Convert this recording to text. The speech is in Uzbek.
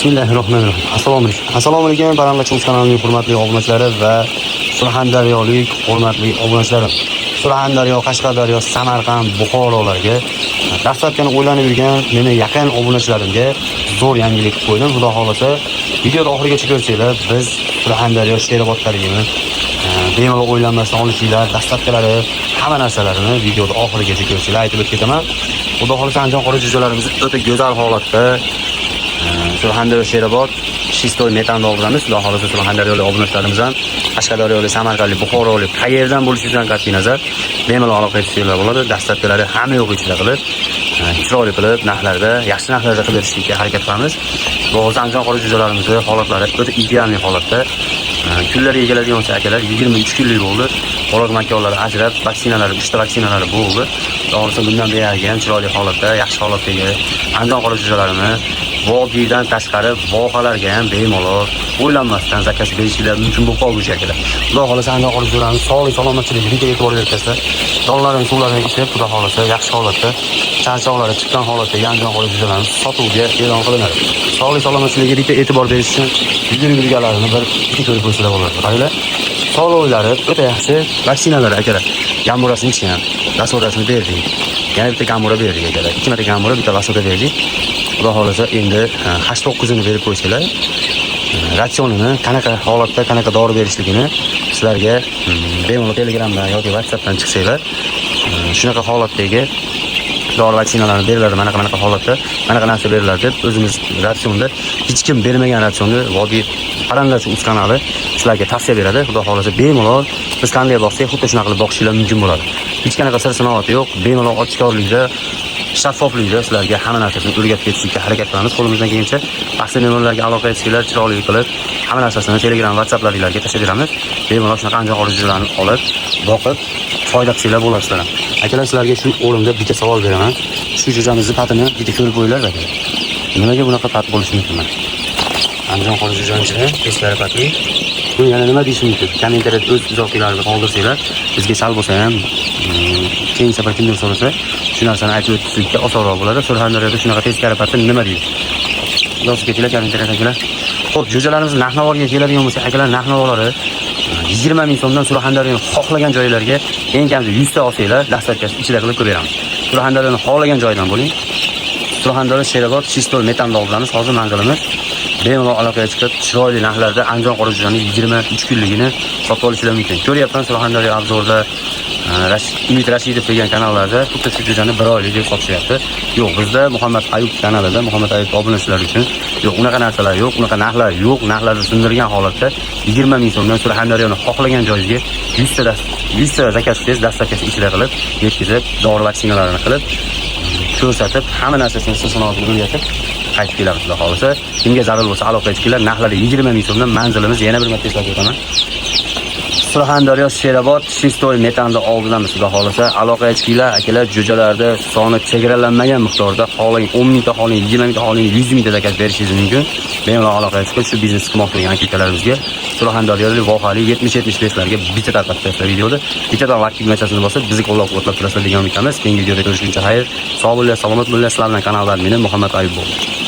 Bismillahirrohmanirrohim. Assalomu alaykum Baranlacho'z kanalining hurmatli obunachilari va Surxondaryolik hurmatli obunachilarim. Surxondaryo, Qashqadaryo, Samarqand, Buxorolarga dastlabki o'ylanib yurgan meni yaqin obunachilarimga zo'r yangilik qo'ydim. Xudo xolasa, videoni oxirigacha ko'rsanglar, biz Surxondaryo Sherobodlarigini bemalol o'ylanmasdan olishinglar, dastlabkilari, hamma narsalarini videoda oxirigacha ko'rsanglar aytib ketaman. Xudo xolasa Andijon qora jo'jalarimiz o'ta go'zal holatda Surxondaryo Sherobod shistoy metan olamiz. Xudo xolasa Surxondaryolik obunachilarimiz ham Qashqadaryolik, Samarqandlik, Buxorolik qayerdan bo'lishidan qat'iy nazar bemalol aloqa qilishinglar bo'ladi. Dastlabkilari hamma yo'q ichida qilib, chiroyli qilib, narxlarda, yaxshi narxlarda qilib berishga harakat qilamiz. Bu hozir Andijon qora jo'jalarimizning holatlari o'ta ideal holatda. Kunlarga keladigan bo'lsa akalar 23 kunlik bo'ldi. Bola makonlar ajrab, vaksinalari, 3 ta vaksinalari bo'ldi. To'g'risi bundan beri ham chiroyli holatda, yaxshi holatdagi Andijon qora jo'jalarimiz vodiydan tashqari vohalarga ham bemalol o'ylanmasdan zakaz berishinglar mumkin bo'lib qoldi akalar. Xudo xolasa Andijon qora jo'jalarimiz sog'lik, salomatchiligiga e'tibor berishsa, donlarini suvlarini ichib, xudo xolasa yaxshi holatda, charchoqlari chiqqan holatdagi Andijon qora jo'jalarimiz sotuvga e'lon qilinadi. Sog'lik, salomatchiligiga e'tibor berish uchun yugurgalarini bir ikki ko'rib qo'ysalar bo'ladi. Qaranglar. Sog'liqlari o'ta yaxshi, vaksinalar akalar. Gamburasini ichgan, rasodasini berdik. Yana bitta gambura berdik akalar. 2 marta gambura, bitta rasoda berdik. Xudo xolasa endi 8-9 ni berib qo'ysalar, ratsionini qanaqa holatda, qanaqa dori berishligini sizlarga bemalol Telegramdan yoki WhatsAppdan chiqsanglar, shunaqa holatdagi dori vaksinalarni beriladi, mana holatda, mana narsa beriladi deb o'zimiz ratsionda hech kim bermagan ratsionni vodiy Baranlacho'z uz kanali sizlarga tavsiya beradi. Xudo xolasa bemalol biz qanday boqsak, xuddi shunaqa qilib boqishinglar mumkin bo'ladi. Hech qanaqa sir sinovati yo'q, bemalol ochiqlikda, shaffoflikda sizlarga hamma narsasini o'rgatib ketishga harakat qilamiz. Qo'limizdan kelgancha shaxsiy nomerlarga aloqa qilishinglar, chiroyli qilib hamma narsasini Telegram, WhatsApplarga tashlab beramiz. Bemalol shunaqa Andijon qora jo'jalarni olib, boqib, foyda qilsanglar bo'ladi sizlar. Akalar, sizlarga shu o'rinda bitta savol beraman. Shu jo'jamizni patini bitta ko'rib qo'yinglar aka. Nimaga bunaqa pat bo'lishi mumkin? Andijon qora jo'jamichini teskari patli. Bu yana nima deyish mumkin? Kommentariyada o'z izohlaringizni qoldirsanglar, bizga sal bo'lsa ham keyin safar kimdan so'rasa, shu narsani aytib o'tishga osonroq bo'ladi. Surxondaryoda shunaqa teskari patli nima deydi? Yozib ketinglar kommentariyada akalar. Xo'p, jo'jalarimiz narx-navoga keladigan bo'lsa, akalar, narx-navolari 20 ming so'mdan Surxondaryoning xohlagan joylariga eng kamida 100 ta olsanglar, dastlabkasi ichida qilib ko'ramiz. Surxondaryoning xohlagan joyidan bo'ling. Surxondaryo Sherobod shistoy metan olamiz. Hozir manzilimiz bemalol aloqaga chiqib, chiroyli narxlarda Andijon qora jo'janing 23 kunligini sotib olishlar mumkin. Ko'ryapman Surxondaryo obzorda, Umid Rashidov degan kanallarda xuddi shu jo'jani 1 oylik deb sotishyapti. Yo'q, bizda Muhammad Ayub kanalida, Muhammad Ayub obunachilari uchun yo'q, unaqa narsalar yo'q, unaqa narxlar yo'q. Narxlarni sindirgan holatda 20 ming so'mdan Surxondaryoni xohlagan joyingizga 100 ta zakaz qilsangiz, dastlabkasi ichida qilib, yetkazib, dori vaksinalarini qilib ko'rsatib, hamma narsasini sinovini o'rgatib qaytib kelamiz. Xudo xolasa, kimga zarur bo'lsa aloqa qilinglar. Narxlari 20 ming so'mdan, manzilimiz yana bir marta eslatib o'taman. Surxondaryo Sherobod shistoy metanda oldinamiz. Xudo xolasa, aloqa qilinglar akalar. Jo'jalarda soni chegaralanmagan miqdorda, xohlang 10 ming ta, xohlang 20 ming ta, xohlang 100 ming ta zakaz berishingiz mumkin. Bemalol aloqa qilib, shu biznes qilmoqchi akalarimizga Surxondaryolik vohali 70-75 larga bitta tarqatib videoda, bittadan vaqt tugmachasini bosib, bizni qo'llab-quvvatlab turasizlar degan umidamiz. Keyingi videoda ko'rishguncha xayr, sog' bo'linglar, salomat bo'linglar. Sizlar bilan kanalda meni Muhammad Ayub bo'ldi.